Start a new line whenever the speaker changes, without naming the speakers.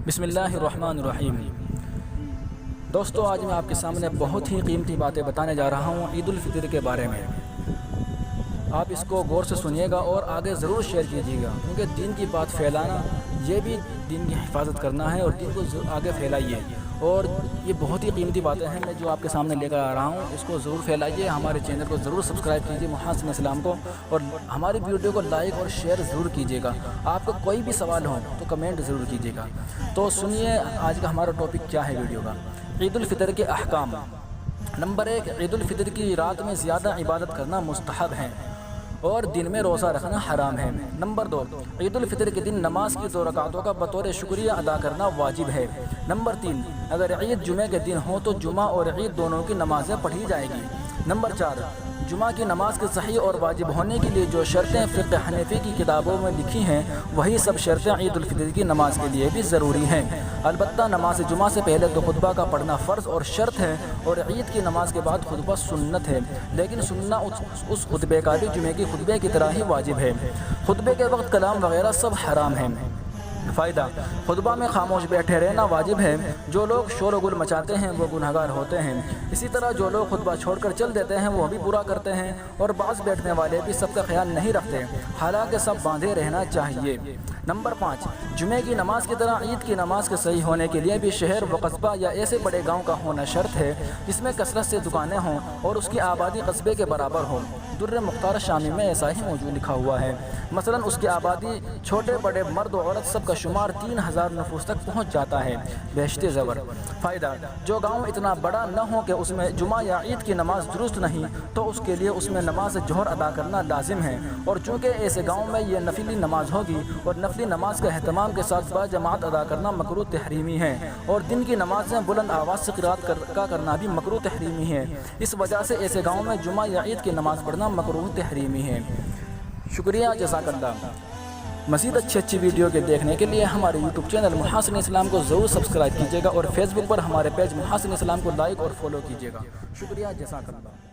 بسم اللہ الرحمن الرحیم۔ دوستو، آج میں آپ کے سامنے بہت ہی قیمتی باتیں بتانے جا رہا ہوں عید الفطر کے بارے میں۔ آپ اس کو غور سے سنیے گا اور آگے ضرور شیئر کیجیے گا، کیونکہ دین کی بات پھیلانا یہ بھی دین کی حفاظت کرنا ہے اور دین کو آگے پھیلائیے۔ اور یہ بہت ہی قیمتی باتیں ہیں میں جو آپ کے سامنے لے کر آ رہا ہوں، اس کو ضرور پھیلائیے۔ ہمارے چینل کو ضرور سبسکرائب کیجیے محاسن اسلام کو، اور ہماری ویڈیو کو لائک اور شیئر ضرور کیجیے گا۔ آپ کو کوئی بھی سوال ہو تو کمنٹ ضرور کیجیے گا۔ تو سنیے آج کا ہمارا ٹاپک کیا ہے ویڈیو کا۔ عید الفطر کے احکام۔ نمبر 1، عید الفطر کی رات میں زیادہ عبادت کرنا مستحب ہے اور دن میں روزہ رکھنا حرام ہے۔ نمبر 2، عید الفطر کے دن نماز کی 2 رکعتوں کا بطور شکریہ ادا کرنا واجب ہے۔ نمبر 3، اگر عید جمعہ کے دن ہو تو جمعہ اور عید دونوں کی نمازیں پڑھی جائے گی۔ نمبر 4، جمعہ کی نماز کے صحیح اور واجب ہونے کے لیے جو شرطیں فقہ حنفی کی کتابوں میں لکھی ہیں وہی سب شرطیں عید الفطر کی نماز کے لیے بھی ضروری ہیں۔ البتہ نماز جمعہ سے پہلے تو خطبہ کا پڑھنا فرض اور شرط ہے، اور عید کی نماز کے بعد خطبہ سنت ہے، لیکن سننا اس خطبے کا بھی جمعے کی خطبے کی طرح ہی واجب ہے۔ خطبے کے وقت کلام وغیرہ سب حرام ہیں۔ فائدہ، خطبہ میں خاموش بیٹھے رہنا واجب ہے۔ جو لوگ شور و گل مچاتے ہیں وہ گنہگار ہوتے ہیں۔ اسی طرح جو لوگ خطبہ چھوڑ کر چل دیتے ہیں وہ بھی برا کرتے ہیں، اور بعض بیٹھنے والے بھی سب کا خیال نہیں رکھتے، حالانکہ سب باندھے رہنا چاہیے۔ نمبر 5، جمعے کی نماز کی طرح عید کی نماز کے صحیح ہونے کے لیے بھی شہر و قصبہ یا ایسے بڑے گاؤں کا ہونا شرط ہے جس میں کثرت سے دکانیں ہوں اور اس کی آبادی قصبے کے برابر ہو۔ در مختار شامی میں ایسا ہی موضوع لکھا ہوا ہے۔ مثلا اس کی آبادی چھوٹے بڑے مرد و عورت سب کا شمار 3000 نفوس تک پہنچ جاتا ہے۔ بہشت زبر۔ فائدہ، جو گاؤں اتنا بڑا نہ ہو کہ اس میں جمعہ یا عید کی نماز درست نہیں تو اس کے لیے اس میں نماز ظہر ادا کرنا لازم ہے، اور چونکہ ایسے گاؤں میں یہ نفلی نماز ہوگی اور نفلی نماز کا اہتمام کے ساتھ باجماعت ادا کرنا مکروہ تحریمی ہے، اور دن کی نمازیں بلند آواز سے قرات کا کرنا بھی مکروہ تحریمی ہے۔ اس وجہ سے ایسے گاؤں میں جمعہ یا عید کی نماز پڑھنا مکروہ تحریمی ہے۔ شکریہ، جزاک اللہ۔ مزید اچھی ویڈیو کے دیکھنے کے لیے ہمارے یوٹیوب چینل محاسن اسلام کو ضرور سبسکرائب کیجیے گا، اور فیس بک پر ہمارے پیج محاسن اسلام کو لائک اور فالو کیجیے گا۔ شکریہ، جزاک اللہ۔